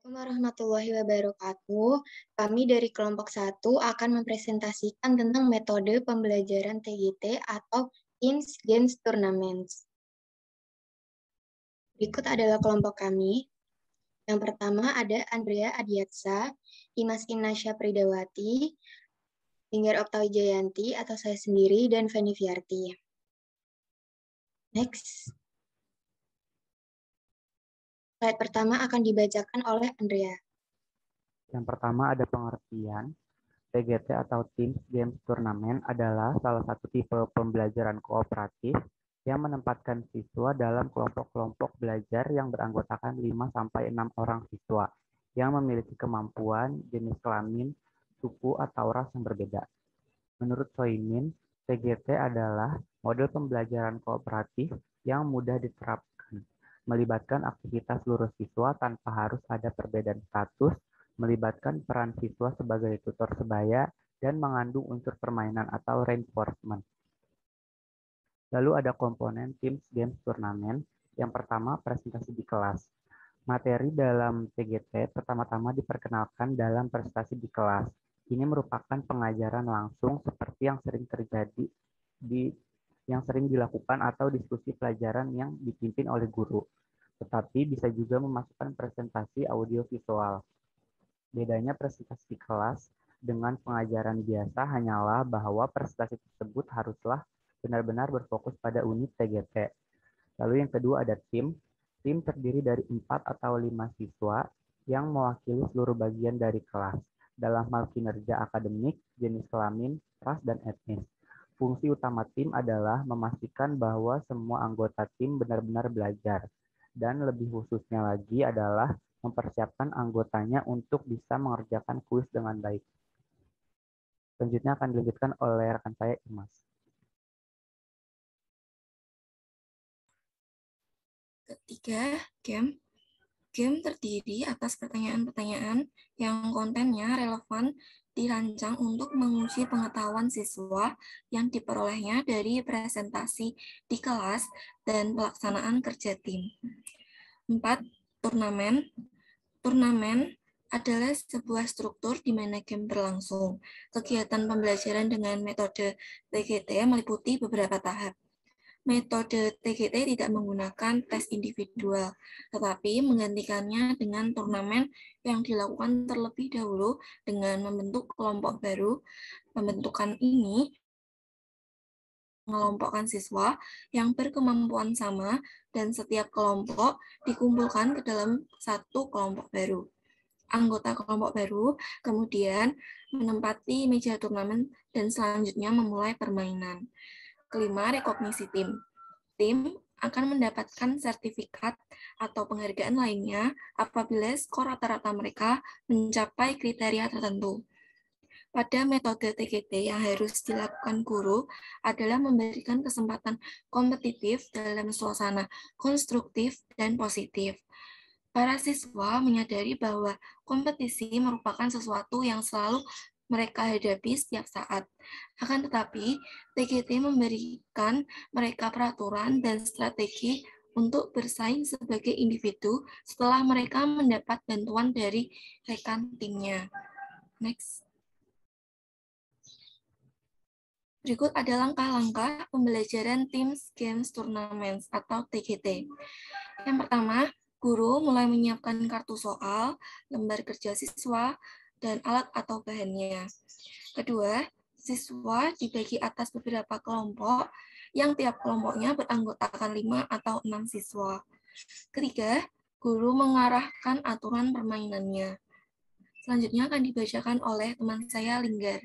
Assalamualaikum warahmatullahi wabarakatuh. Kami dari kelompok 1 akan mempresentasikan tentang metode pembelajaran TGT atau Teams Games Tournaments. Berikut adalah kelompok kami. Yang pertama ada Andrea Adiatsa, Imas Inasya Pridawati, Linggar Oktawi Jayanti atau saya sendiri, dan Feni Fiarti. Next. Slide pertama akan dibacakan oleh Andrea. Yang pertama ada pengertian. TGT atau Teams Games Tournament adalah salah satu tipe pembelajaran kooperatif yang menempatkan siswa dalam kelompok-kelompok belajar yang beranggotakan 5-6 orang siswa yang memiliki kemampuan, jenis kelamin, suku, atau ras yang berbeda. Menurut Soimin, TGT adalah model pembelajaran kooperatif yang mudah diterapkan, melibatkan aktivitas seluruh siswa tanpa harus ada perbedaan status, melibatkan peran siswa sebagai tutor sebaya, dan mengandung unsur permainan atau reinforcement. Lalu ada komponen Teams Games Turnamen. Yang pertama, presentasi di kelas. Materi dalam TGT pertama-tama diperkenalkan dalam presentasi di kelas. Ini merupakan pengajaran langsung seperti yang sering dilakukan atau diskusi pelajaran yang dipimpin oleh guru. Tetapi bisa juga memasukkan presentasi audio visual. Bedanya presentasi di kelas dengan pengajaran biasa hanyalah bahwa presentasi tersebut haruslah benar-benar berfokus pada unit TGT. Lalu yang kedua ada tim. Tim terdiri dari 4 atau 5 siswa yang mewakili seluruh bagian dari kelas dalam hal kinerja akademik, jenis kelamin, ras, dan etnis. Fungsi utama tim adalah memastikan bahwa semua anggota tim benar-benar belajar, dan lebih khususnya lagi adalah mempersiapkan anggotanya untuk bisa mengerjakan kuis dengan baik. Selanjutnya akan dilanjutkan oleh rekan saya, Imas. Ketiga, game. Game terdiri atas pertanyaan-pertanyaan yang kontennya relevan dirancang untuk menguji pengetahuan siswa yang diperolehnya dari presentasi di kelas dan pelaksanaan kerja tim. 4. Turnamen. Turnamen adalah sebuah struktur di mana game berlangsung. Kegiatan pembelajaran dengan metode TGT meliputi beberapa tahap. Metode TGT tidak menggunakan tes individual, tetapi menggantikannya dengan turnamen yang dilakukan terlebih dahulu dengan membentuk kelompok baru. Pembentukan ini mengelompokkan siswa yang berkemampuan sama dan setiap kelompok dikumpulkan ke dalam satu kelompok baru. Anggota kelompok baru kemudian menempati meja turnamen dan selanjutnya memulai permainan. Kelima, rekognisi tim. Tim akan mendapatkan sertifikat atau penghargaan lainnya apabila skor rata-rata mereka mencapai kriteria tertentu. Pada metode TGT yang harus dilakukan guru adalah memberikan kesempatan kompetitif dalam suasana konstruktif dan positif. Para siswa menyadari bahwa kompetisi merupakan sesuatu yang selalu mereka hadapi setiap saat. Akan tetapi, TGT memberikan mereka peraturan dan strategi untuk bersaing sebagai individu setelah mereka mendapat bantuan dari rekan timnya. Next. Berikut ada langkah-langkah pembelajaran Teams Games Tournaments atau TGT. Yang pertama, guru mulai menyiapkan kartu soal, lembar kerja siswa, dan alat atau bahannya. Kedua, siswa dibagi atas beberapa kelompok yang tiap kelompoknya beranggotakan 5 atau 6 siswa. Ketiga, guru mengarahkan aturan permainannya. Selanjutnya akan dibacakan oleh teman saya, Linggar.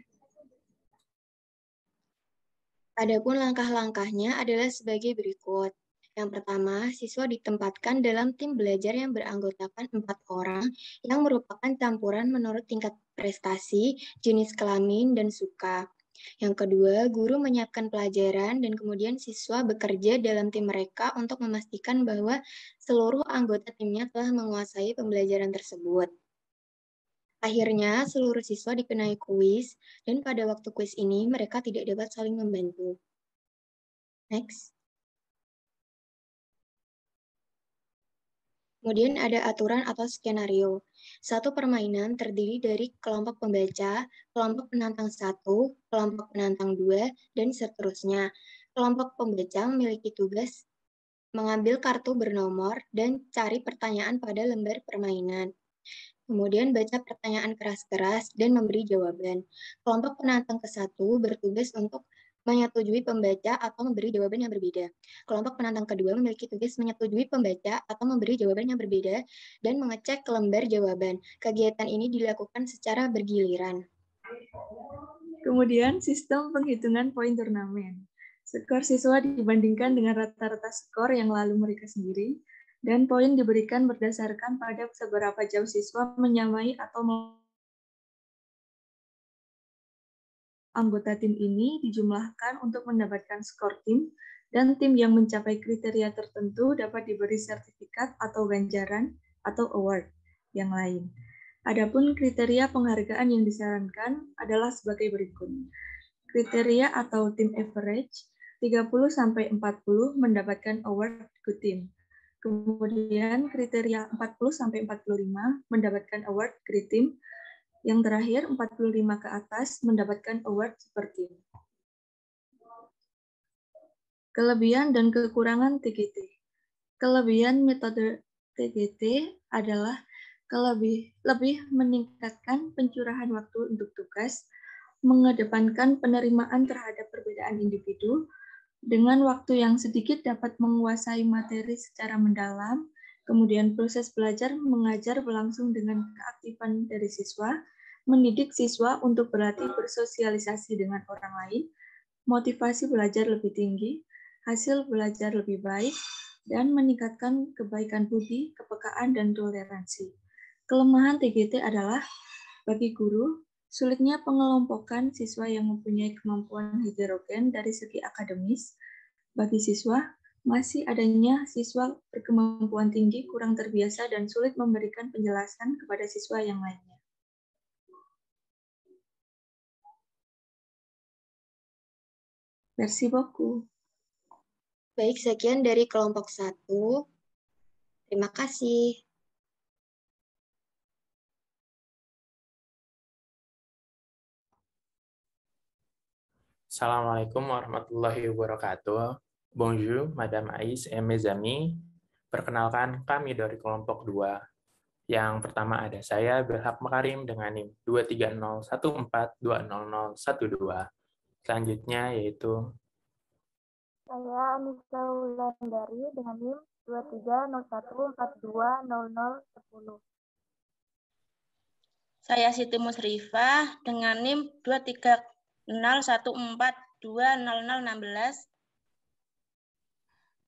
Adapun langkah-langkahnya adalah sebagai berikut. Yang pertama, siswa ditempatkan dalam tim belajar yang beranggotakan 4 orang yang merupakan campuran menurut tingkat prestasi, jenis kelamin, dan suka. Yang kedua, guru menyiapkan pelajaran dan kemudian siswa bekerja dalam tim mereka untuk memastikan bahwa seluruh anggota timnya telah menguasai pembelajaran tersebut. Akhirnya, seluruh siswa dikenai kuis, dan pada waktu kuis ini mereka tidak dapat saling membantu. Next. Kemudian ada aturan atau skenario. Satu permainan terdiri dari kelompok pembaca, kelompok penantang 1, kelompok penantang 2, dan seterusnya. Kelompok pembaca memiliki tugas mengambil kartu bernomor dan cari pertanyaan pada lembar permainan. Kemudian baca pertanyaan keras-keras dan memberi jawaban. Kelompok penantang ke-1 bertugas untuk menyetujui pembaca atau memberi jawaban yang berbeda. Kelompok penantang kedua memiliki tugas menyetujui pembaca atau memberi jawaban yang berbeda dan mengecek lembar jawaban. Kegiatan ini dilakukan secara bergiliran. Kemudian sistem penghitungan poin turnamen. Skor siswa dibandingkan dengan rata-rata skor yang lalu mereka sendiri, dan poin diberikan berdasarkan pada seberapa jauh siswa menyamai atau anggota tim ini dijumlahkan untuk mendapatkan skor tim, dan tim yang mencapai kriteria tertentu dapat diberi sertifikat atau ganjaran atau award yang lain. Adapun kriteria penghargaan yang disarankan adalah sebagai berikut. Kriteria atau team average, 30-40 mendapatkan award good team. Kemudian kriteria 40-45 mendapatkan award great team. Yang terakhir 45 ke atas mendapatkan award super team. Kelebihan dan kekurangan TGT. Kelebihan metode TGT adalah lebih meningkatkan pencurahan waktu untuk tugas, mengedepankan penerimaan terhadap perbedaan individu, dengan waktu yang sedikit dapat menguasai materi secara mendalam, kemudian proses belajar mengajar berlangsung dengan keaktifan dari siswa, mendidik siswa untuk berlatih bersosialisasi dengan orang lain, motivasi belajar lebih tinggi, hasil belajar lebih baik, dan meningkatkan kebaikan budi, kepekaan, dan toleransi. Kelemahan TGT adalah bagi guru, sulitnya pengelompokan siswa yang mempunyai kemampuan heterogen dari segi akademis. Bagi siswa, masih adanya siswa berkemampuan tinggi kurang terbiasa dan sulit memberikan penjelasan kepada siswa yang lainnya. Versi buku. Baik, sekian dari kelompok 1. Terima kasih. Assalamualaikum warahmatullahi wabarakatuh. Bonjour, Madame Ais et mes amis. Perkenalkan, kami dari kelompok 2. Yang pertama ada saya, Belhak Makarim, dengan NIM 23014200012. Selanjutnya yaitu saya Anissa Wulandari dengan NIM 2301420010. Saya Siti Musrifah dengan NIM 23014200016.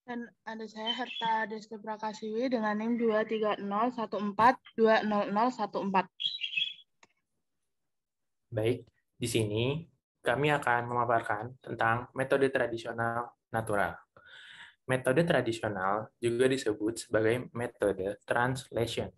Dan ada saya Herta Desti Prakasiwi dengan NIM 23014200014. Baik, di sini kami akan memaparkan tentang metode tradisional natural. Metode tradisional juga disebut sebagai metode translation.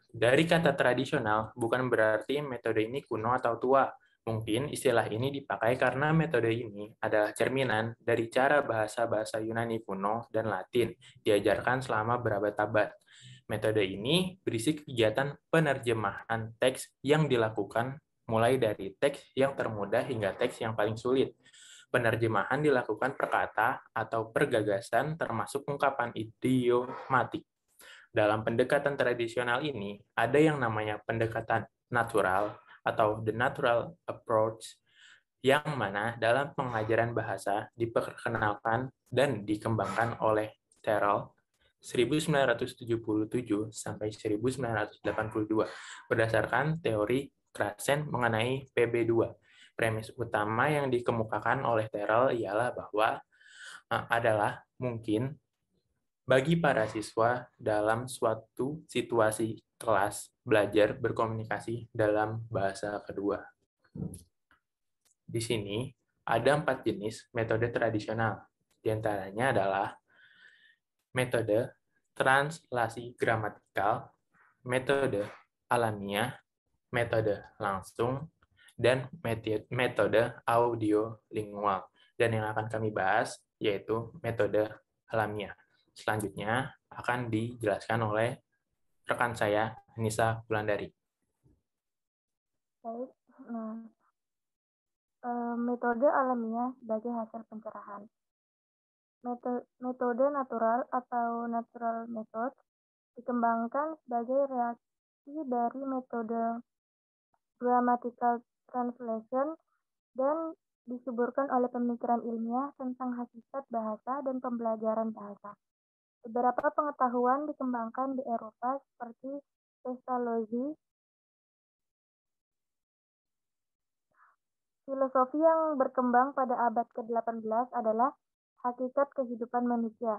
Dari kata tradisional bukan berarti metode ini kuno atau tua. Mungkin istilah ini dipakai karena metode ini adalah cerminan dari cara bahasa-bahasa Yunani kuno dan Latin diajarkan selama berabad-abad. Metode ini berisi kegiatan penerjemahan teks yang dilakukan mulai dari teks yang termudah hingga teks yang paling sulit. Penerjemahan dilakukan per kata atau per gagasan termasuk ungkapan idiomatik. Dalam pendekatan tradisional ini, ada yang namanya pendekatan natural atau the natural approach, yang mana dalam pengajaran bahasa diperkenalkan dan dikembangkan oleh Terrell 1977 sampai 1982 berdasarkan teori Krashen mengenai PB2. Premis utama yang dikemukakan oleh Terrell ialah bahwa adalah mungkin bagi para siswa dalam suatu situasi kelas belajar berkomunikasi dalam bahasa kedua. Di sini ada 4 jenis metode tradisional. Di antaranya adalah metode translasi gramatikal, metode alamiah, metode langsung, dan metode audiolingual. Dan yang akan kami bahas yaitu metode alamiah. Selanjutnya akan dijelaskan oleh rekan saya, Anissa Wulandari. Baik. Metode alamiah sebagai hasil pencerahan. Metode natural atau natural method dikembangkan sebagai reaksi dari metode grammatical translation dan disuburkan oleh pemikiran ilmiah tentang hakikat bahasa dan pembelajaran bahasa. Beberapa pengetahuan dikembangkan di Eropa seperti pestalozzi. Filosofi yang berkembang pada abad ke-18 adalah hakikat kehidupan manusia.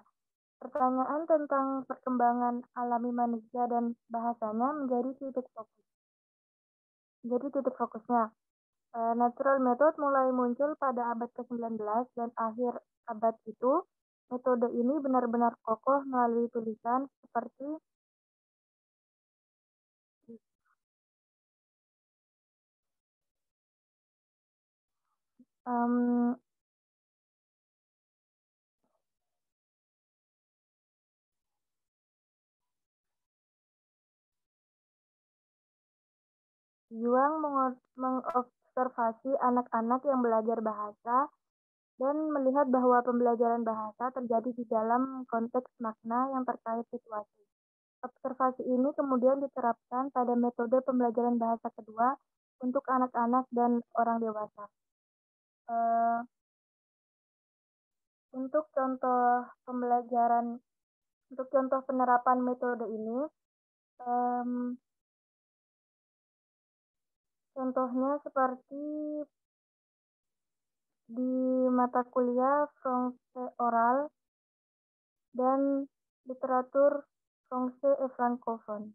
Pertanyaan tentang perkembangan alami manusia dan bahasanya menjadi titik fokusnya. Natural method mulai muncul pada abad ke-19 dan akhir abad itu, metode ini benar-benar kokoh melalui tulisan seperti Yuang mengobservasi anak-anak yang belajar bahasa dan melihat bahwa pembelajaran bahasa terjadi di dalam konteks makna yang terkait situasi. Observasi ini kemudian diterapkan pada metode pembelajaran bahasa kedua untuk anak-anak dan orang dewasa. Untuk contoh penerapan metode ini, contohnya seperti di mata kuliah Français oral dan literatur Français et francophone.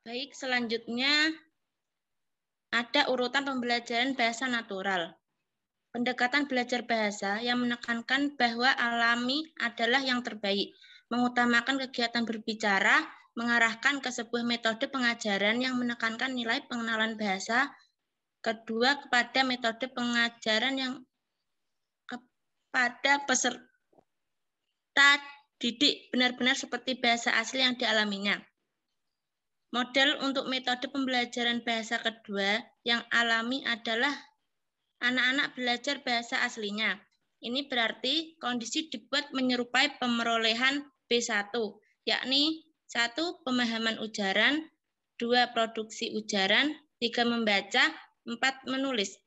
Baik, selanjutnya ada urutan pembelajaran bahasa natural. Pendekatan belajar bahasa yang menekankan bahwa alami adalah yang terbaik, mengutamakan kegiatan berbicara, mengarahkan ke sebuah metode pengajaran yang menekankan nilai pengenalan bahasa. Kedua, kepada metode pengajaran yang kepada peserta didik benar-benar seperti bahasa asli yang dialaminya. Model untuk metode pembelajaran bahasa kedua yang alami adalah anak-anak belajar bahasa aslinya. Ini berarti kondisi dibuat menyerupai pemerolehan B1, yakni 1. Pemahaman ujaran, 2. Produksi ujaran, 3. Membaca, 4. Menulis.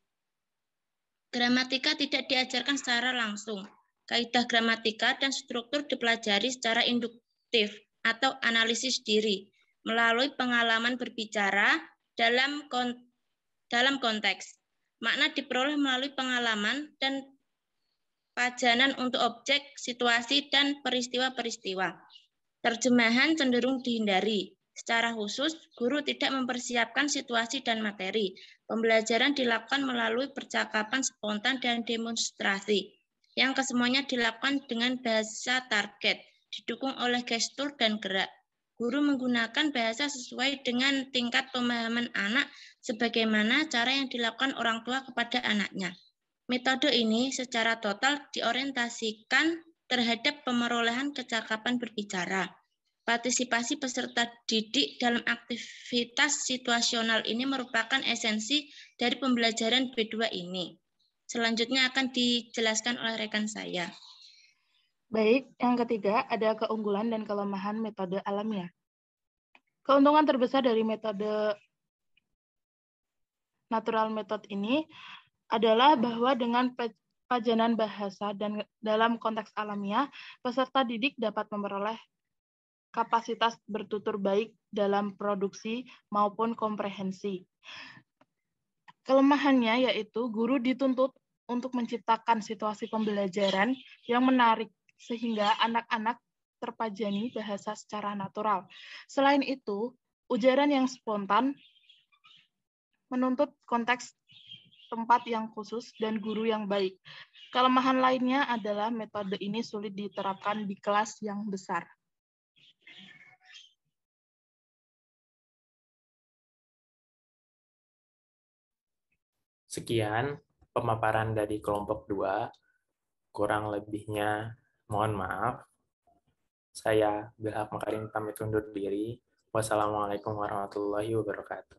Gramatika tidak diajarkan secara langsung. Kaidah gramatika dan struktur dipelajari secara induktif atau analisis diri melalui pengalaman berbicara dalam konteks. Makna diperoleh melalui pengalaman dan pajanan untuk objek, situasi, dan peristiwa-peristiwa. Terjemahan cenderung dihindari. Secara khusus, guru tidak mempersiapkan situasi dan materi. Pembelajaran dilakukan melalui percakapan spontan dan demonstrasi, yang kesemuanya dilakukan dengan bahasa target, didukung oleh gestur dan gerak. Guru menggunakan bahasa sesuai dengan tingkat pemahaman anak sebagaimana cara yang dilakukan orang tua kepada anaknya. Metode ini secara total diorientasikan terhadap pemerolehan kecakapan berbicara. Partisipasi peserta didik dalam aktivitas situasional ini merupakan esensi dari pembelajaran B2 ini. Selanjutnya akan dijelaskan oleh rekan saya. Baik, yang ketiga ada keunggulan dan kelemahan metode alamiah. Keuntungan terbesar dari metode natural method ini adalah bahwa dengan pajanan bahasa dan dalam konteks alamiah, peserta didik dapat memperoleh kapasitas bertutur baik dalam produksi maupun komprehensi. Kelemahannya yaitu guru dituntut untuk menciptakan situasi pembelajaran yang menarik sehingga anak-anak terpajani bahasa secara natural. Selain itu, ujaran yang spontan menuntut konteks tempat yang khusus dan guru yang baik. Kelemahan lainnya adalah metode ini sulit diterapkan di kelas yang besar. Sekian pemaparan dari kelompok 2. Kurang lebihnya mohon maaf. Saya Bilhak Makarim pamit undur diri. Wassalamualaikum warahmatullahi wabarakatuh.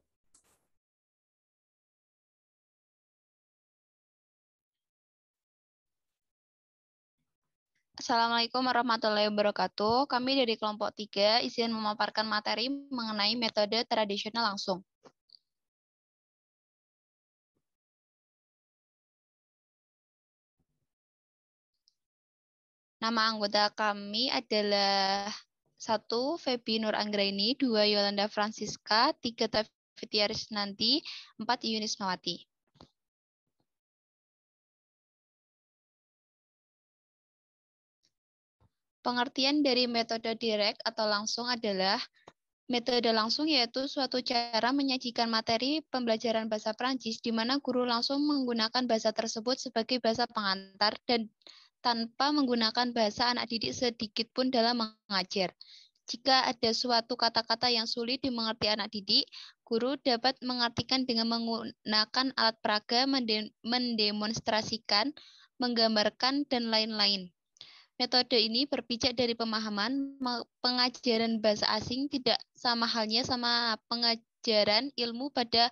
Assalamualaikum warahmatullahi wabarakatuh. Kami dari kelompok 3 izin memaparkan materi mengenai metode tradisional langsung. Nama anggota kami adalah 1. Feby Nur Anggraini, 2. Yolanda Francisca, 3. Taviti Arisnanti, 4. Yunis Mawati. Pengertian dari metode direct atau langsung adalah metode langsung yaitu suatu cara menyajikan materi pembelajaran bahasa Prancis di mana guru langsung menggunakan bahasa tersebut sebagai bahasa pengantar dan tanpa menggunakan bahasa anak didik sedikit pun dalam mengajar. Jika ada suatu kata-kata yang sulit dimengerti anak didik, guru dapat mengartikan dengan menggunakan alat peraga, mendemonstrasikan, menggambarkan, dan lain-lain. Metode ini berpijak dari pemahaman pengajaran bahasa asing tidak sama halnya sama pengajaran ilmu pada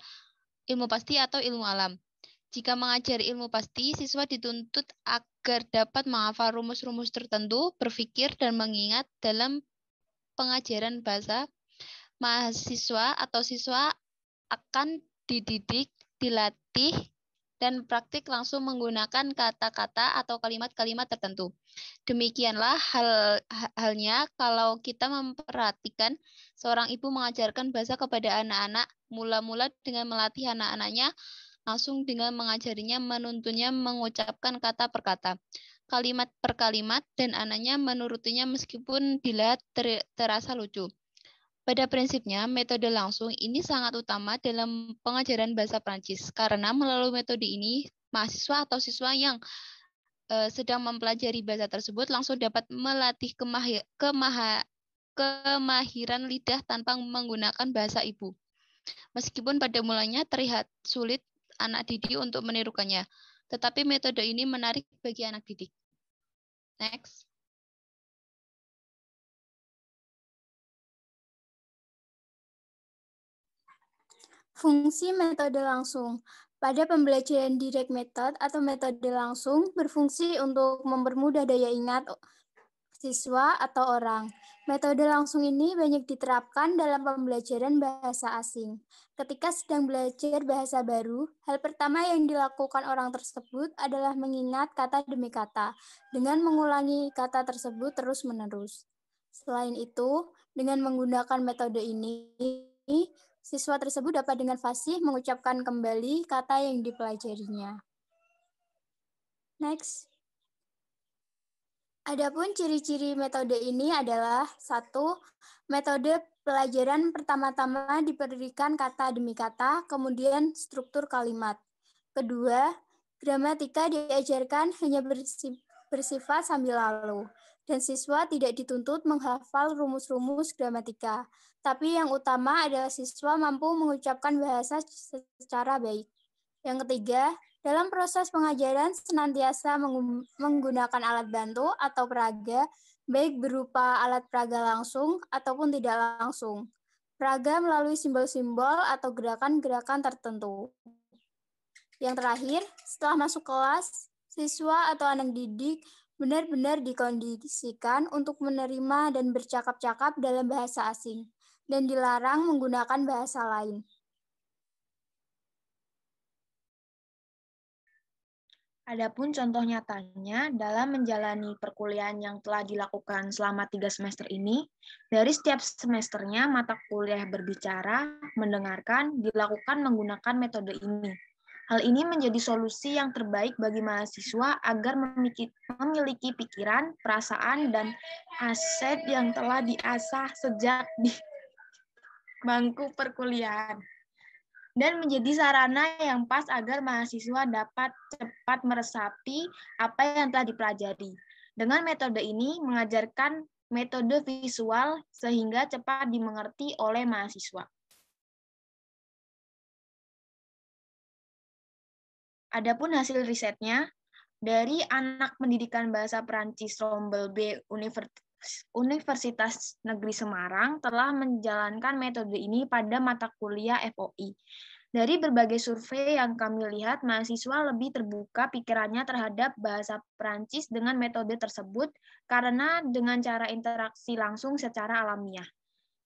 ilmu pasti atau ilmu alam. Jika mengajar ilmu pasti, siswa dituntut agar dapat menghafal rumus-rumus tertentu, berpikir, dan mengingat dalam pengajaran bahasa. Mahasiswa atau siswa akan dididik, dilatih, dan praktik langsung menggunakan kata-kata atau kalimat-kalimat tertentu. Demikianlah halnya kalau kita memperhatikan seorang ibu mengajarkan bahasa kepada anak-anak, mula-mula dengan melatih anak-anaknya, langsung dengan mengajarinya, menuntunnya mengucapkan kata per kata, kalimat per kalimat, dan anaknya menurutinya meskipun dilihat terasa lucu. Pada prinsipnya, metode langsung ini sangat utama dalam pengajaran bahasa Prancis, karena melalui metode ini, mahasiswa atau siswa yang sedang mempelajari bahasa tersebut langsung dapat melatih kemahiran lidah tanpa menggunakan bahasa ibu. Meskipun pada mulanya terlihat sulit anak didik untuk menirukannya, tetapi metode ini menarik bagi anak didik. Next. Fungsi metode langsung. Pada pembelajaran direct method atau metode langsung berfungsi untuk mempermudah daya ingat siswa atau orang. Metode langsung ini banyak diterapkan dalam pembelajaran bahasa asing. Ketika sedang belajar bahasa baru, hal pertama yang dilakukan orang tersebut adalah mengingat kata demi kata, dengan mengulangi kata tersebut terus-menerus. Selain itu, dengan menggunakan metode ini, siswa tersebut dapat dengan fasih mengucapkan kembali kata yang dipelajarinya. Next. Adapun ciri-ciri metode ini adalah 1. Metode pelajaran pertama-tama diberikan kata demi kata, kemudian struktur kalimat. Kedua, gramatika diajarkan hanya bersifat sambil lalu, dan siswa tidak dituntut menghafal rumus-rumus gramatika. Tapi yang utama adalah siswa mampu mengucapkan bahasa secara baik. Yang ketiga, dalam proses pengajaran senantiasa menggunakan alat bantu atau peraga, baik berupa alat peraga langsung ataupun tidak langsung. Peraga melalui simbol-simbol atau gerakan-gerakan tertentu. Yang terakhir, setelah masuk kelas, siswa atau anak didik benar-benar dikondisikan untuk menerima dan bercakap-cakap dalam bahasa asing, dan dilarang menggunakan bahasa lain. Adapun contoh nyatanya dalam menjalani perkuliahan yang telah dilakukan selama 3 semester ini, dari setiap semesternya mata kuliah berbicara, mendengarkan, dilakukan menggunakan metode ini. Hal ini menjadi solusi yang terbaik bagi mahasiswa agar memiliki pikiran, perasaan, dan aset yang telah diasah sejak di bangku perkuliahan, dan menjadi sarana yang pas agar mahasiswa dapat cepat meresapi apa yang telah dipelajari. Dengan metode ini mengajarkan metode visual sehingga cepat dimengerti oleh mahasiswa. Adapun hasil risetnya, dari anak pendidikan bahasa Perancis Rombel B Universitas Negeri Semarang telah menjalankan metode ini pada mata kuliah FOI. Dari berbagai survei yang kami lihat, mahasiswa lebih terbuka pikirannya terhadap bahasa Perancis dengan metode tersebut karena dengan cara interaksi langsung secara alamiah.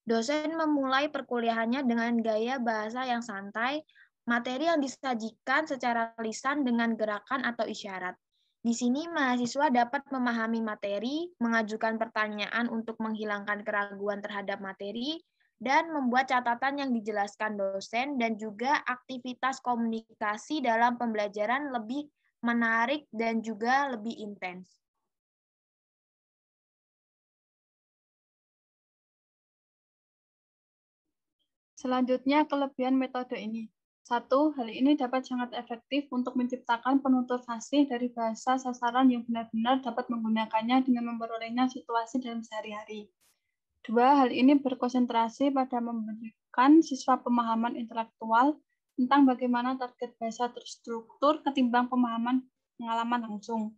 Dosen memulai perkuliahannya dengan gaya bahasa yang santai, materi yang disajikan secara lisan dengan gerakan atau isyarat. Di sini mahasiswa dapat memahami materi, mengajukan pertanyaan untuk menghilangkan keraguan terhadap materi, dan membuat catatan yang dijelaskan dosen, dan juga aktivitas komunikasi dalam pembelajaran lebih menarik dan juga lebih intens. Selanjutnya, kelebihan metode ini. 1. Hal ini dapat sangat efektif untuk menciptakan penutur fasih dari bahasa sasaran yang benar-benar dapat menggunakannya dengan memperolehnya situasi dalam sehari-hari. 2. Hal ini berkonsentrasi pada memberikan siswa pemahaman intelektual tentang bagaimana target bahasa terstruktur ketimbang pemahaman pengalaman langsung.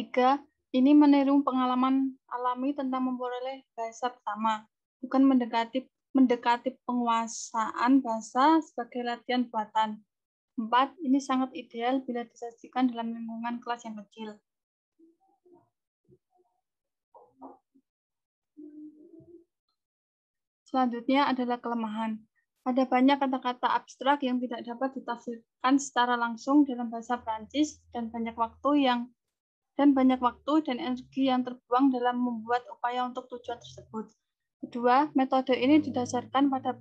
3. Ini meniru pengalaman alami tentang memperoleh bahasa pertama, bukan mendekati penguasaan bahasa sebagai latihan buatan. 4. Ini sangat ideal bila disajikan dalam lingkungan kelas yang kecil. Selanjutnya adalah kelemahan. Ada banyak kata-kata abstrak yang tidak dapat ditafsirkan secara langsung dalam bahasa Prancis dan banyak waktu dan energi yang terbuang dalam membuat upaya untuk tujuan tersebut. Kedua, metode ini didasarkan pada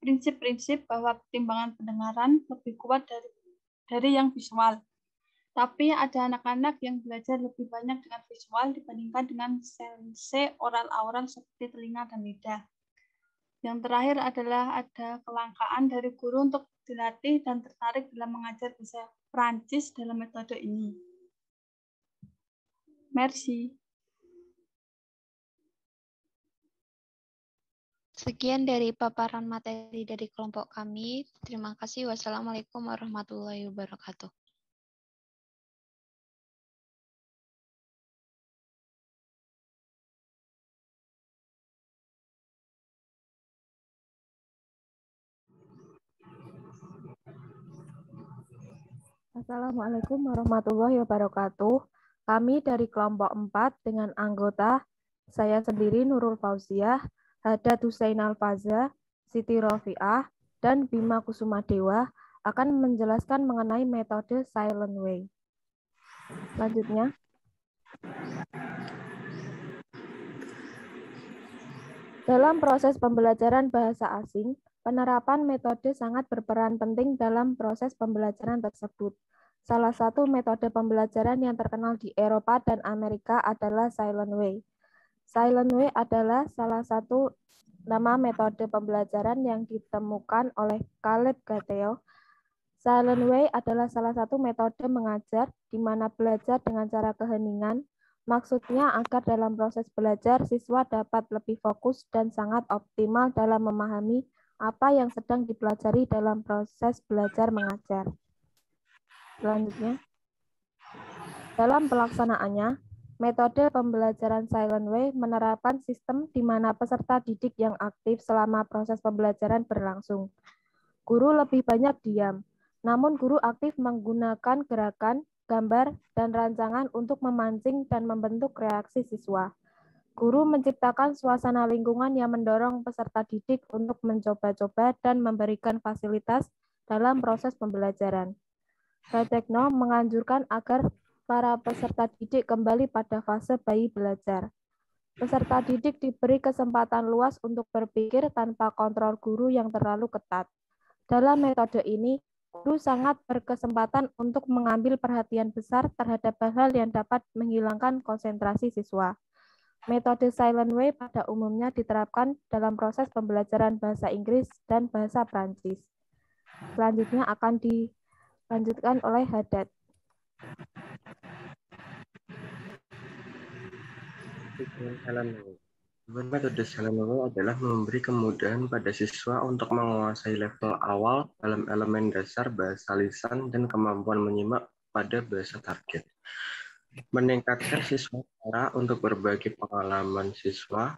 prinsip-prinsip bahwa pertimbangan pendengaran lebih kuat dari yang visual. Tapi ada anak-anak yang belajar lebih banyak dengan visual dibandingkan dengan sense oral-aural seperti telinga dan lidah. Yang terakhir adalah ada kelangkaan dari guru untuk dilatih dan tertarik dalam mengajar bahasa Prancis dalam metode ini. Merci. Sekian dari paparan materi dari kelompok kami. Terima kasih. Wassalamualaikum warahmatullahi wabarakatuh. Assalamualaikum warahmatullahi wabarakatuh. Kami dari kelompok 4 dengan anggota saya sendiri Nurul Fauziah, Hadad Husain Alfaza, Siti Rofiah, dan Bima Kusuma Dewa akan menjelaskan mengenai metode Silent Way. Selanjutnya. Dalam proses pembelajaran bahasa asing, penerapan metode sangat berperan penting dalam proses pembelajaran tersebut. Salah satu metode pembelajaran yang terkenal di Eropa dan Amerika adalah Silent Way. Silent Way adalah salah satu nama metode pembelajaran yang ditemukan oleh Caleb Gateo. Silent Way adalah salah satu metode mengajar di mana belajar dengan cara keheningan. Maksudnya agar dalam proses belajar siswa dapat lebih fokus dan sangat optimal dalam memahami apa yang sedang dipelajari dalam proses belajar mengajar. Selanjutnya, dalam pelaksanaannya, metode pembelajaran Silent Way menerapkan sistem di mana peserta didik yang aktif selama proses pembelajaran berlangsung. Guru lebih banyak diam, namun guru aktif menggunakan gerakan, gambar, dan rancangan untuk memancing dan membentuk reaksi siswa. Guru menciptakan suasana lingkungan yang mendorong peserta didik untuk mencoba-coba dan memberikan fasilitas dalam proses pembelajaran. Radekno menganjurkan agar para peserta didik kembali pada fase bayi belajar. Peserta didik diberi kesempatan luas untuk berpikir tanpa kontrol guru yang terlalu ketat. Dalam metode ini, guru sangat berkesempatan untuk mengambil perhatian besar terhadap hal-hal yang dapat menghilangkan konsentrasi siswa. Metode Silent Way pada umumnya diterapkan dalam proses pembelajaran bahasa Inggris dan bahasa Prancis. Selanjutnya akan dilanjutkan oleh Hadad. Silent Way. Tujuan metode Silent Way adalah memberi kemudahan pada siswa untuk menguasai level awal dalam elemen dasar bahasa lisan dan kemampuan menyimak pada bahasa target. Meningkatkan siswa cara untuk berbagi pengalaman siswa,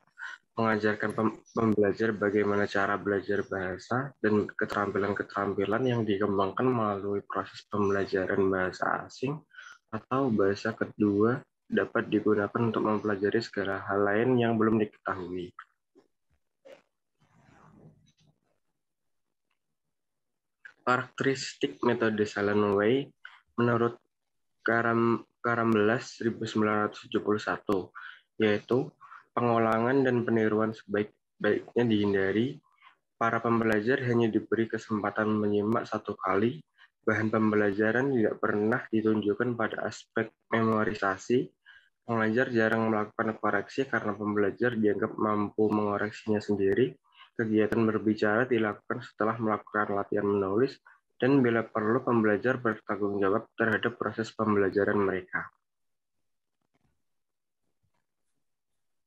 mengajarkan pembelajar bagaimana cara belajar bahasa dan keterampilan-keterampilan yang dikembangkan melalui proses pembelajaran bahasa asing atau bahasa kedua dapat digunakan untuk mempelajari segala hal lain yang belum diketahui. Karakteristik metode Silent Way menurut Karamblas 1971, yaitu pengulangan dan peniruan sebaik-baiknya dihindari. Para pembelajar hanya diberi kesempatan menyimak satu kali. Bahan pembelajaran tidak pernah ditunjukkan pada aspek memorisasi. Pengajar jarang melakukan koreksi karena pembelajar dianggap mampu mengoreksinya sendiri. Kegiatan berbicara dilakukan setelah melakukan latihan menulis, dan bila perlu pembelajar bertanggung jawab terhadap proses pembelajaran mereka.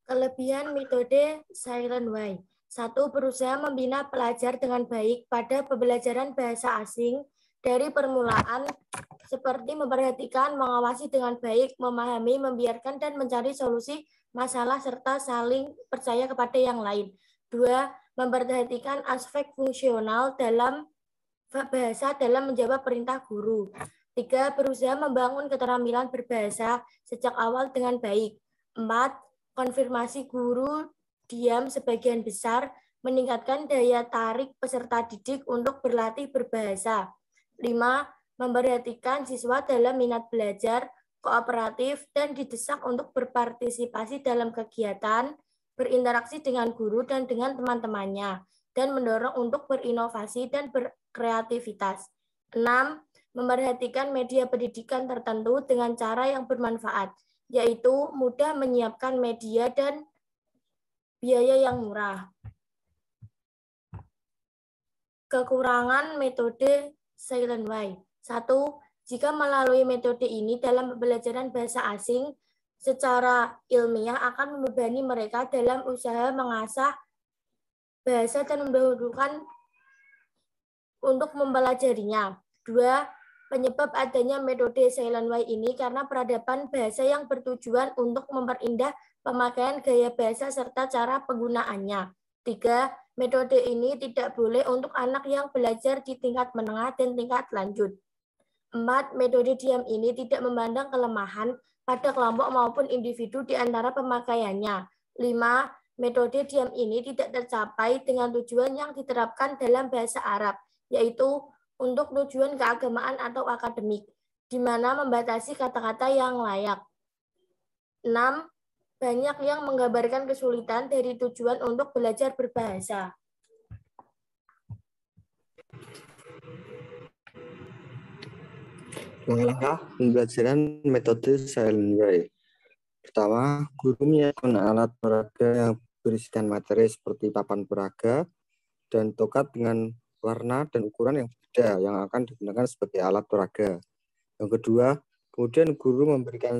Kelebihan metode Silent Way. 1. Berusaha membina pelajar dengan baik pada pembelajaran bahasa asing dari permulaan, seperti memperhatikan, mengawasi dengan baik, memahami, membiarkan, dan mencari solusi masalah, serta saling percaya kepada yang lain. 2. Memperhatikan aspek fungsional dalam bahasa dalam menjawab perintah guru. 3. Berusaha membangun keterampilan berbahasa sejak awal dengan baik. 4. Konfirmasi guru diam sebagian besar, meningkatkan daya tarik peserta didik untuk berlatih berbahasa. 5. Memperhatikan siswa dalam minat belajar, kooperatif, dan didesak untuk berpartisipasi dalam kegiatan, berinteraksi dengan guru dan dengan teman-temannya, dan mendorong untuk berinovasi dan berkreativitas. 6. Memperhatikan media pendidikan tertentu dengan cara yang bermanfaat, yaitu mudah menyiapkan media dan biaya yang murah. Kekurangan metode Silent Way. 1. Jika melalui metode ini dalam pembelajaran bahasa asing, secara ilmiah akan membebani mereka dalam usaha mengasah bahasa dan mendahulukan untuk mempelajarinya. 2. Penyebab adanya metode Silent Way ini karena peradaban bahasa yang bertujuan untuk memperindah pemakaian gaya bahasa serta cara penggunaannya. 3. Metode ini tidak boleh untuk anak yang belajar di tingkat menengah dan tingkat lanjut. 4. Metode diam ini tidak memandang kelemahan pada kelompok maupun individu di antara pemakaiannya. 5. Metode diam ini tidak tercapai dengan tujuan yang diterapkan dalam bahasa Arab, yaitu untuk tujuan keagamaan atau akademik, di mana membatasi kata-kata yang layak. 6. Banyak yang menggambarkan kesulitan dari tujuan untuk belajar berbahasa. Langkah pembelajaran metode Silent Way. Pertama, guru menyiapkan alat peraga yang berisikan materi seperti papan peraga dan tokat dengan warna dan ukuran yang berbeda yang akan digunakan sebagai alat peraga. Yang kedua, kemudian guru memberikan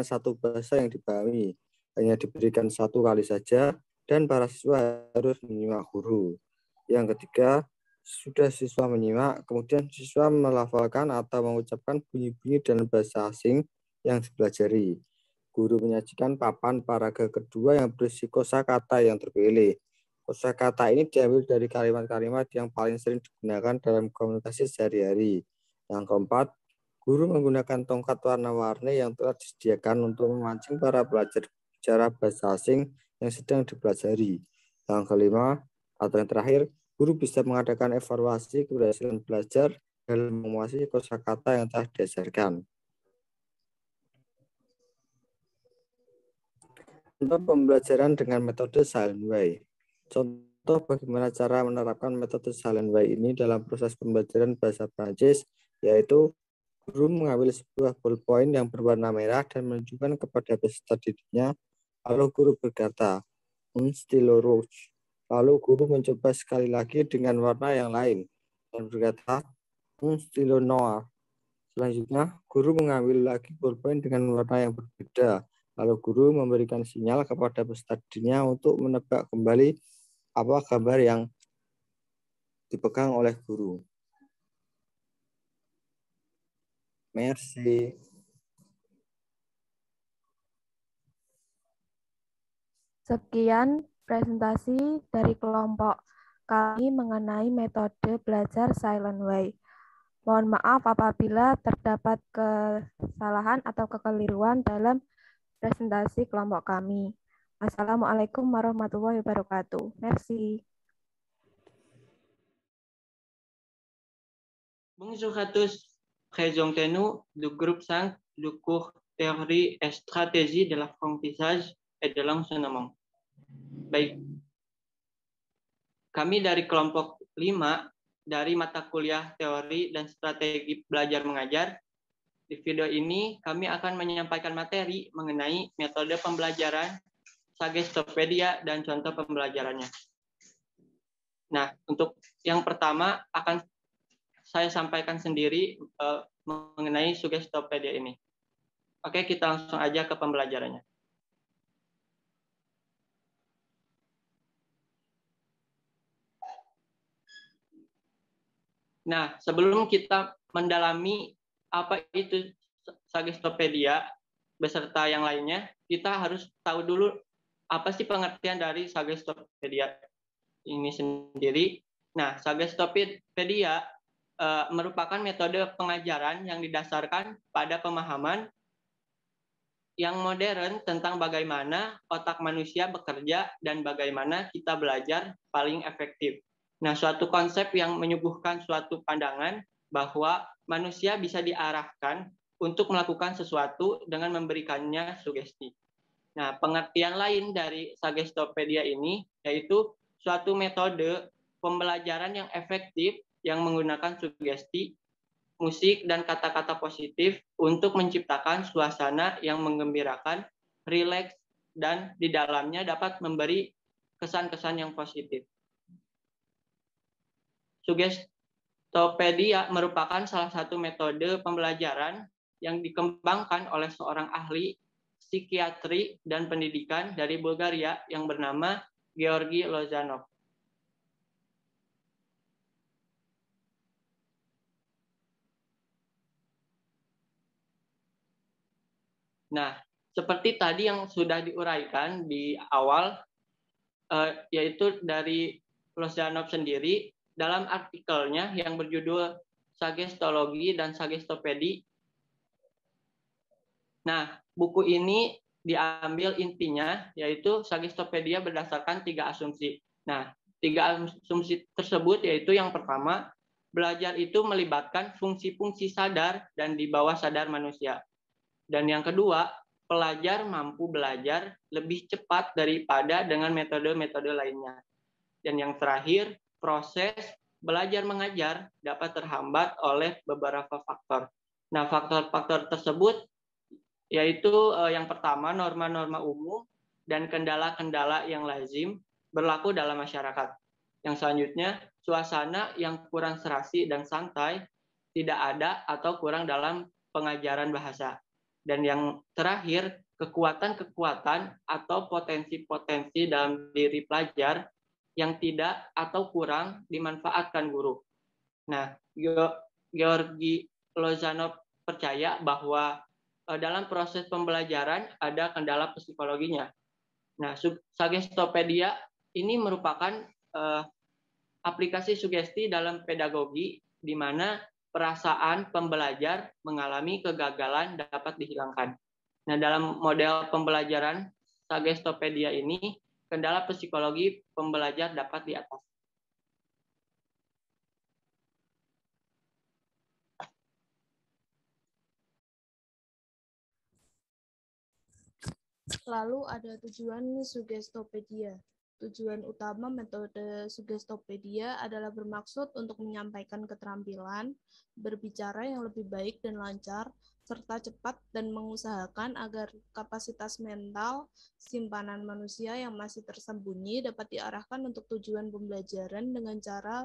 satu bahasa yang dipahami, hanya diberikan satu kali saja, dan para siswa harus menyimak guru. Yang ketiga, sudah siswa menyimak, kemudian siswa melafalkan atau mengucapkan bunyi-bunyi dalam bahasa asing yang dipelajari. Guru menyajikan papan paraga kedua yang berisi kosakata yang terpilih. Kosakata ini diambil dari kalimat-kalimat yang paling sering digunakan dalam komunikasi sehari-hari. Yang keempat, guru menggunakan tongkat warna-warni yang telah disediakan untuk memancing para pelajar bicara bahasa asing yang sedang dipelajari. Yang kelima, atau yang terakhir, guru bisa mengadakan evaluasi keberhasilan belajar dalam menguasai kosakata yang telah diajarkan. Untuk pembelajaran dengan metode Silent Way. Contoh bagaimana cara menerapkan metode Silent Way ini dalam proses pembelajaran bahasa Prancis, yaitu guru mengambil sebuah ballpoint yang berwarna merah dan menunjukkan kepada peserta didiknya, lalu guru berkata, "Un stylo rouge." Lalu guru mencoba sekali lagi dengan warna yang lain dan berkata, "Un stylo noir." Selanjutnya, guru mengambil lagi ballpoint dengan warna yang berbeda Lalu guru memberikan sinyal kepada peserta didiknya untuk menebak kembali apa gambar yang dipegang oleh guru. Merci. Sekian presentasi dari kelompok kami mengenai metode belajar Silent Way. Mohon maaf apabila terdapat kesalahan atau kekeliruan dalam presentasi kelompok kami. Assalamualaikum warahmatullahi wabarakatuh. Merci. Bonjour à tous. Présentez-nous du groupe 5 du cours Théorie et stratégie de l'apprentissage et de l'enseignement. Baik, kami dari kelompok 5 dari mata kuliah Teori dan Strategi Belajar Mengajar. Di video ini kami akan menyampaikan materi mengenai metode pembelajaran, Suggestopedia, dan contoh pembelajarannya. Nah, untuk yang pertama akan saya sampaikan sendiri mengenai Suggestopedia ini. Oke, kita langsung aja ke pembelajarannya. Nah, sebelum kita mendalami apa itu Suggestopedia beserta yang lainnya, kita harus tahu dulu apa sih pengertian dari Suggestopedia ini sendiri. Nah, Suggestopedia merupakan metode pengajaran yang didasarkan pada pemahaman yang modern tentang bagaimana otak manusia bekerja dan bagaimana kita belajar paling efektif. Nah, suatu konsep yang menyuguhkan suatu pandangan bahwa manusia bisa diarahkan untuk melakukan sesuatu dengan memberikannya sugesti. Nah, pengertian lain dari Suggestopedia ini yaitu suatu metode pembelajaran yang efektif yang menggunakan sugesti, musik, dan kata-kata positif untuk menciptakan suasana yang menggembirakan, rileks, dan di dalamnya dapat memberi kesan-kesan yang positif. Suggestopedia merupakan salah satu metode pembelajaran yang dikembangkan oleh seorang ahli psikiatri dan pendidikan dari Bulgaria yang bernama Georgi Lozanov. Nah, seperti tadi yang sudah diuraikan di awal, yaitu dari Lozanov sendiri, dalam artikelnya yang berjudul Suggestologi dan Suggestopedi. Nah, buku ini diambil intinya, yaitu Suggestopedia berdasarkan 3 asumsi. Nah, 3 asumsi tersebut yaitu yang pertama, belajar itu melibatkan fungsi-fungsi sadar dan di bawah sadar manusia. Dan yang kedua, pelajar mampu belajar lebih cepat daripada dengan metode-metode lainnya. Dan yang terakhir, proses belajar mengajar dapat terhambat oleh beberapa faktor. Nah, faktor-faktor tersebut yaitu yang pertama, norma-norma umum dan kendala-kendala yang lazim berlaku dalam masyarakat. Yang selanjutnya, suasana yang kurang serasi dan santai, tidak ada atau kurang dalam pengajaran bahasa. Dan yang terakhir, kekuatan-kekuatan atau potensi-potensi dalam diri pelajar yang tidak atau kurang dimanfaatkan guru. Nah, Georgi Lozanov percaya bahwa dalam proses pembelajaran ada kendala psikologinya. Nah, Suggestopedia ini merupakan aplikasi sugesti dalam pedagogi di mana perasaan pembelajar mengalami kegagalan dapat dihilangkan. Nah, dalam model pembelajaran Suggestopedia ini, kendala psikologi pembelajar dapat diatasi. Lalu ada tujuan Suggestopedia. Tujuan utama metode Suggestopedia adalah bermaksud untuk menyampaikan keterampilan berbicara yang lebih baik dan lancar, serta cepat dan mengusahakan agar kapasitas mental simpanan manusia yang masih tersembunyi dapat diarahkan untuk tujuan pembelajaran dengan cara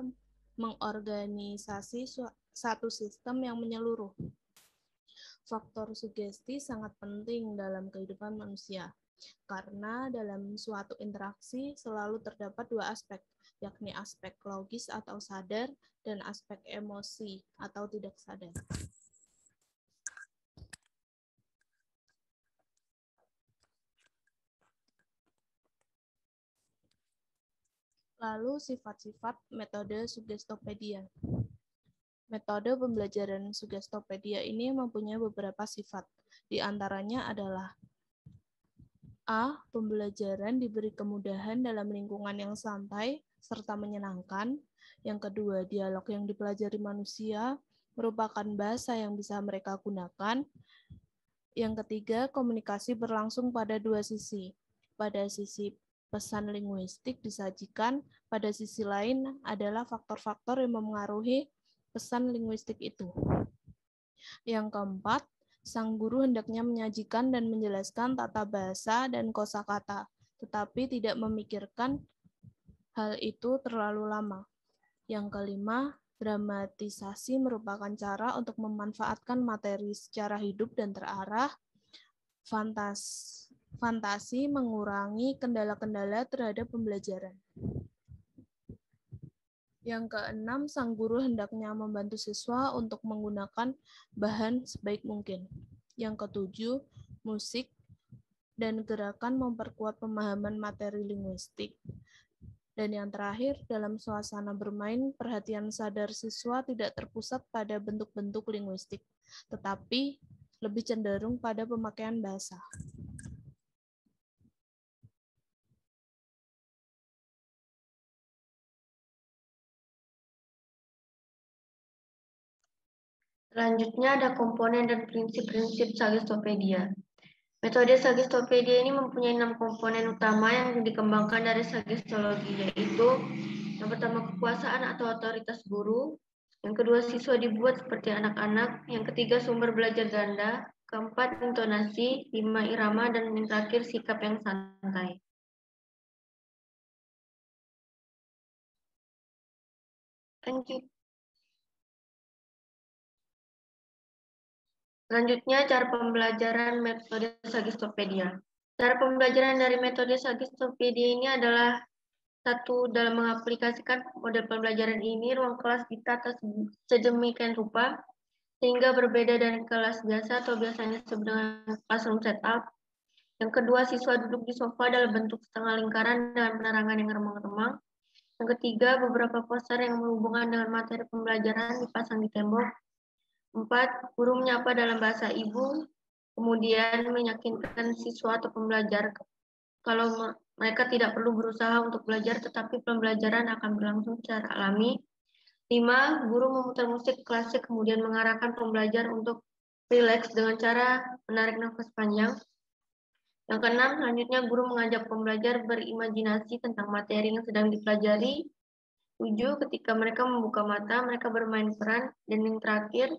mengorganisasi satu sistem yang menyeluruh. Faktor sugesti sangat penting dalam kehidupan manusia, karena dalam suatu interaksi selalu terdapat dua aspek, yakni aspek logis atau sadar dan aspek emosi atau tidak sadar. Lalu sifat-sifat metode Sugestopedia. Metode pembelajaran Sugestopedia ini mempunyai beberapa sifat. Di antaranya adalah A. Pembelajaran diberi kemudahan dalam lingkungan yang santai serta menyenangkan. Yang kedua, dialog yang dipelajari manusia merupakan bahasa yang bisa mereka gunakan. Yang ketiga, komunikasi berlangsung pada dua sisi. Pada sisi pesan linguistik disajikan, pada sisi lain adalah faktor-faktor yang memengaruhi pesan linguistik itu. Yang keempat, sang guru hendaknya menyajikan dan menjelaskan tata bahasa dan kosakata, tetapi tidak memikirkan hal itu terlalu lama. Yang kelima, dramatisasi merupakan cara untuk memanfaatkan materi secara hidup dan terarah. Fantasi mengurangi kendala-kendala terhadap pembelajaran. Yang keenam, sang guru hendaknya membantu siswa untuk menggunakan bahan sebaik mungkin. Yang ketujuh, musik dan gerakan memperkuat pemahaman materi linguistik. Dan yang terakhir, dalam suasana bermain, perhatian sadar siswa tidak terpusat pada bentuk-bentuk linguistik, tetapi lebih cenderung pada pemakaian bahasa. Selanjutnya ada komponen dan prinsip-prinsip Sugestopedia. Metode Sugestopedia ini mempunyai 6 komponen utama yang dikembangkan dari Sugestologi, yaitu yang pertama kekuasaan atau otoritas guru, yang kedua siswa dibuat seperti anak-anak, yang ketiga sumber belajar ganda, keempat intonasi, 5 irama, dan yang terakhir sikap yang santai. Lanjut. Selanjutnya, cara pembelajaran metode Sugestopedia. Cara pembelajaran dari metode Sugestopedia ini adalah satu, dalam mengaplikasikan model pembelajaran ini, ruang kelas ditata sedemikian rupa sehingga berbeda dari kelas biasa atau biasanya disebut dengan classroom setup. Yang kedua, siswa duduk di sofa dalam bentuk setengah lingkaran dengan penerangan yang remang-remang. Yang ketiga, beberapa poster yang berhubungan dengan materi pembelajaran dipasang di tembok. 4. Guru menyapa dalam bahasa ibu, kemudian meyakinkan siswa atau pembelajar kalau mereka tidak perlu berusaha untuk belajar, tetapi pembelajaran akan berlangsung secara alami. 5. Guru memutar musik klasik, kemudian mengarahkan pembelajar untuk rileks dengan cara menarik nafas panjang. Yang keenam, selanjutnya guru mengajak pembelajar berimajinasi tentang materi yang sedang dipelajari. 7. Ketika mereka membuka mata, mereka bermain peran. Dan yang terakhir,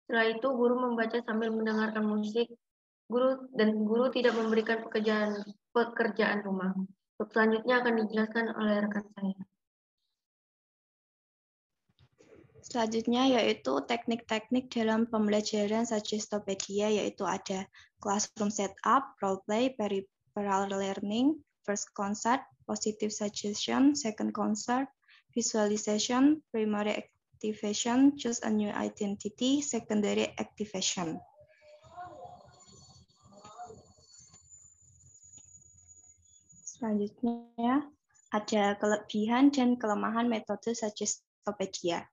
setelah itu guru membaca sambil mendengarkan musik. Guru tidak memberikan pekerjaan rumah. Untuk selanjutnya akan dijelaskan oleh rekan saya. Selanjutnya yaitu teknik-teknik dalam pembelajaran Sugestopedia, yaitu ada classroom setup, role play, peripheral learning, first concert, positive suggestion, second concert, visualization, primary activation, choose a new identity, secondary activation. Selanjutnya ada kelebihan dan kelemahan metode Sugestopedia.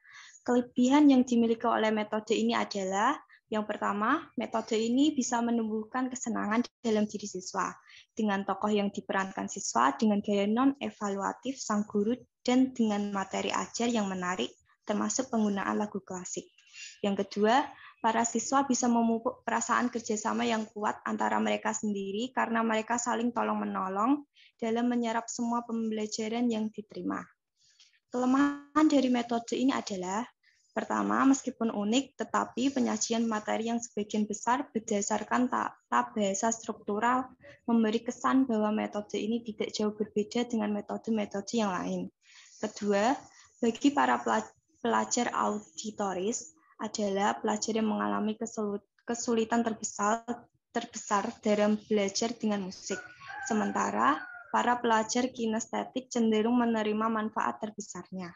Kelebihan yang dimiliki oleh metode ini adalah yang pertama, metode ini bisa menumbuhkan kesenangan dalam diri siswa dengan tokoh yang diperankan siswa dengan gaya non-evaluatif sang guru dan dengan materi ajar yang menarik termasuk penggunaan lagu klasik. Yang kedua, para siswa bisa memupuk perasaan kerjasama yang kuat antara mereka sendiri karena mereka saling tolong-menolong dalam menyerap semua pembelajaran yang diterima. Kelemahan dari metode ini adalah pertama, meskipun unik, tetapi penyajian materi yang sebagian besar berdasarkan tata bahasa struktural memberi kesan bahwa metode ini tidak jauh berbeda dengan metode-metode yang lain. Kedua, bagi para pelajar auditoris adalah pelajar yang mengalami kesulitan terbesar dalam belajar dengan musik. Sementara para pelajar kinestetik cenderung menerima manfaat terbesarnya.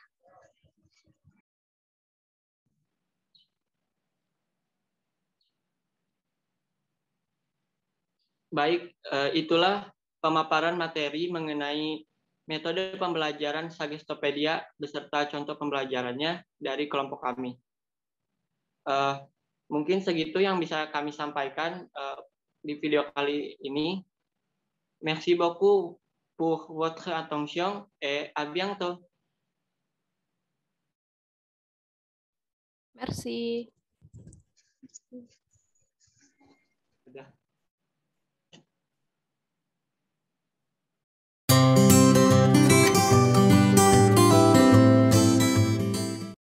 Baik, itulah pemaparan materi mengenai metode pembelajaran Sagestopedia beserta contoh pembelajarannya dari kelompok kami. Mungkin segitu yang bisa kami sampaikan di video kali ini. Merci beaucoup pour votre attention et à bientôt. Merci.